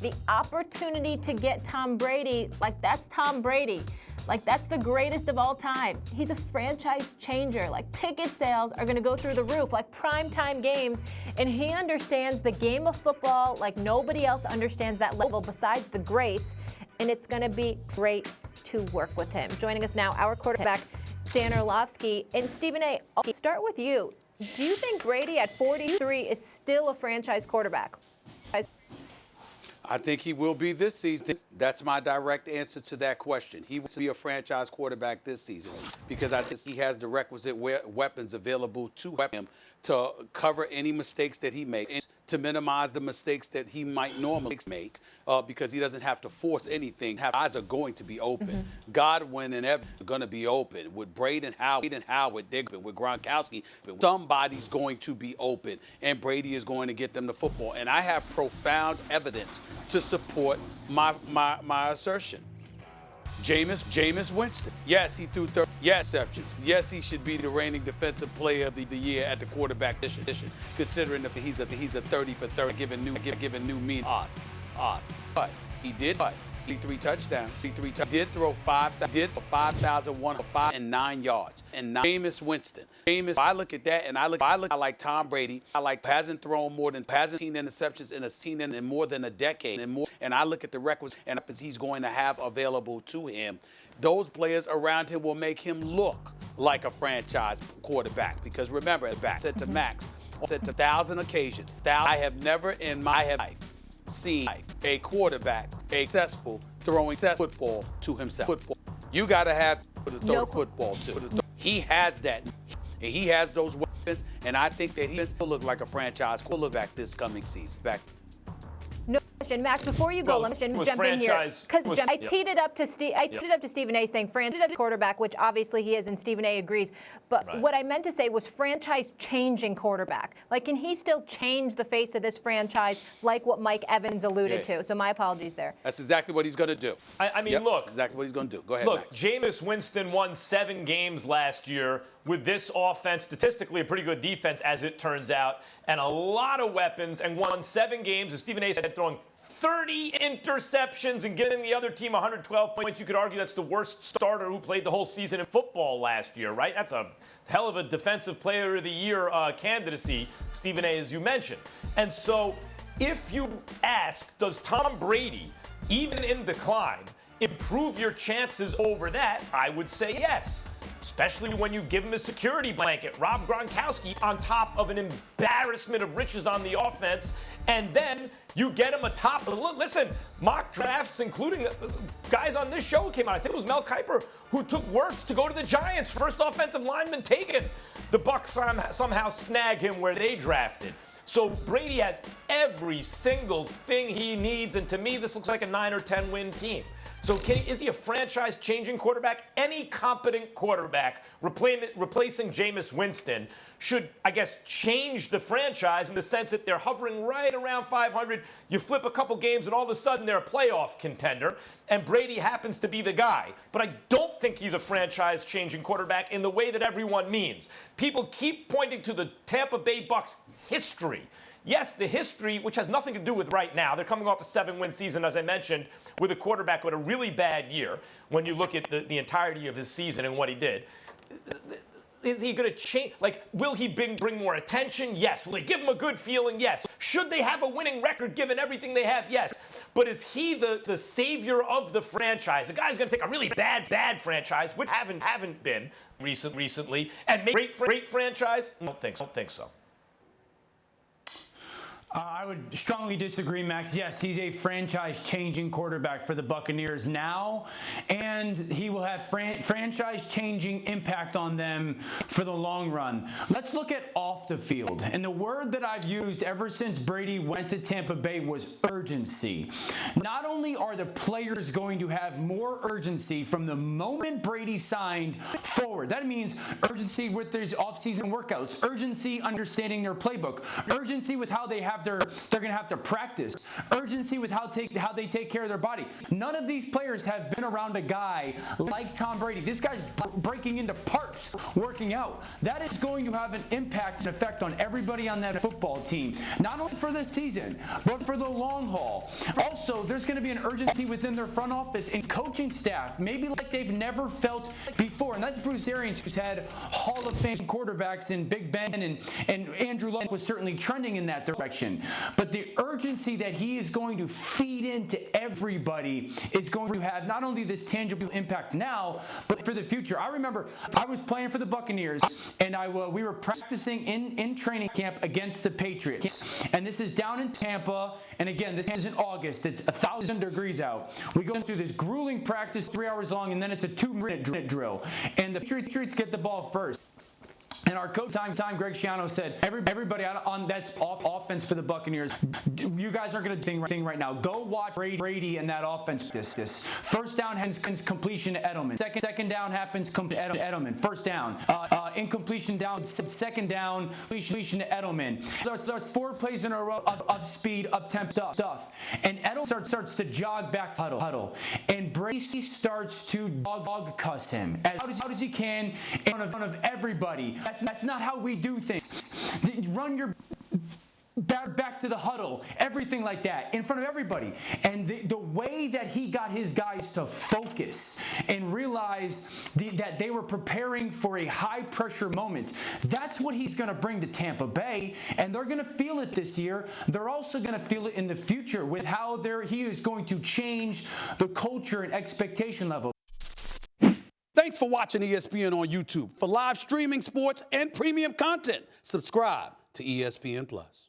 The opportunity to get Tom Brady, like that's Tom Brady. Like that's the greatest of all time. He's a franchise changer. Like ticket sales are gonna go through the roof, like primetime games. And he understands the game of football like nobody else understands that level besides the greats. And it's gonna be great to work with him. Joining us now, our quarterback, Dan Orlovsky. And Stephen A., I'll start with you. Do you think Brady at 43 is still a franchise quarterback? I think he will be this season. That's my direct answer to that question. He will be a franchise quarterback this season because I think he has the requisite weapons available to him to cover any mistakes that he makes, to minimize the mistakes that he might normally make because he doesn't have to force anything. Eyes are going to be open. Mm-hmm. Godwin and Evans are going to be open. With Braden Howard, they're open. With Gronkowski, somebody's going to be open, and Brady is going to get them the football. And I have profound evidence to support my assertion. Jameis Winston. Yes, he threw 30 interceptions. Yes, he should be the reigning defensive player of the year at the quarterback position, considering that he's a 30 for 30, giving new meaning us. But he did. He 3 touchdowns. He did throw 5,105 yards. And Jameis Winston. I look at that and I like Tom Brady. Hasn't thrown more than 15 interceptions in a season in more than a decade and more. And I look at the records and he's going to have available to him. Those players around him will make him look like a franchise quarterback. Because remember, I said to Max, I said to 1,000 occasions, I have never in my life seen a quarterback successful throwing football to himself. You got to have to throw the football too. He has that. And he has those weapons, and I think that he will look like a franchise quarterback this coming season. No question, Max. Before you go, let me jump in here because I teed it up to Stephen A. saying franchise quarterback, which obviously he is, and Stephen A. agrees. But what I meant to say was franchise-changing quarterback. Like, can he still change the face of this franchise, like what Mike Evans alluded to? So my apologies there. That's exactly what he's going to do. I mean, look, that's exactly what he's going to do. Go ahead. Look, Max. Jameis Winston won 7 games last year with this offense, statistically a pretty good defense, as it turns out, and a lot of weapons, and won 7 games, as Stephen A. said, throwing 30 interceptions and giving the other team 112 points. You could argue that's the worst starter who played the whole season in football last year, right? That's a hell of a defensive player of the year candidacy, Stephen A., as you mentioned. And so if you ask, does Tom Brady, even in decline, improve your chances over that? I would say yes. Especially when you give him a security blanket, Rob Gronkowski on top of an embarrassment of riches on the offense, and then you get him atop. Look, listen, mock drafts, including guys on this show came out. I think it was Mel Kiper who took Wirfs to go to the Giants. First offensive lineman taken. The Bucs somehow snag him where they drafted. So Brady has every single thing he needs, and to me, this looks like a 9 or 10 win team. So is he a franchise-changing quarterback? Any competent quarterback replacing Jameis Winston should, I guess, change the franchise in the sense that they're hovering right around 500. You flip a couple games, and all of a sudden they're a playoff contender, and Brady happens to be the guy. But I don't think he's a franchise-changing quarterback in the way that everyone means. People keep pointing to the Tampa Bay Bucs history. Yes, the history, which has nothing to do with right now. They're coming off a 7-win season, as I mentioned, with a quarterback with a really bad year when you look at the entirety of his season and what he did. Is he going to change? Like, will he bring more attention? Yes. Will they give him a good feeling? Yes. Should they have a winning record given everything they have? Yes. But is he the savior of the franchise? The guy's going to take a really bad franchise, which haven't been recently, and make a great franchise? I don't think so. I would strongly disagree, Max. Yes, he's a franchise-changing quarterback for the Buccaneers now, and he will have franchise-changing impact on them for the long run. Let's look at off the field. And the word that I've used ever since Brady went to Tampa Bay was urgency. Not only are the players going to have more urgency from the moment Brady signed forward, that means urgency with their off-season workouts, urgency understanding their playbook, urgency with how they have they're gonna have to practice. Urgency with how they take care of their body. None of these players have been around a guy like Tom Brady. This guy's breaking into parks working out. That is going to have an impact and effect on everybody on that football team, not only for this season, but for the long haul. Also, there's going to be an urgency within their front office and coaching staff, maybe like they've never felt before. And that's Bruce Arians, who's had Hall of Fame quarterbacks in Big Ben, and Andrew Luck was certainly trending in that direction. But the urgency that he is going to feed into everybody is going to have not only this tangible impact now, but for the future. I remember I was playing for the Buccaneers, and we were practicing in training camp against the Patriots. And this is down in Tampa, and again, this is in August. It's 1,000 degrees out. We go through this grueling practice, 3 hours long, and then it's a 2-minute drill. And the Patriots get the ball first. And our coach, time Greg Schiano, said, everybody on that's offense for the Buccaneers, you guys aren't going to do anything right now. Go watch Brady and that offense. This first down happens completion to Edelman. Second down happens to Edelman. First down, incompletion down. Second down, completion to Edelman. There's 4 plays in a row of speed, up-tempo stuff. And Edelman starts to jog back to huddle. And Brady starts to dog cuss him as loud as he can in front of everybody. That's not how we do things. Run your back to the huddle, everything like that, in front of everybody. And the way that he got his guys to focus and realize that they were preparing for a high-pressure moment, that's what he's going to bring to Tampa Bay, and they're going to feel it this year. They're also going to feel it in the future with how he is going to change the culture and expectation level. Thanks for watching ESPN on YouTube. For live streaming, sports, and premium content, subscribe to ESPN+.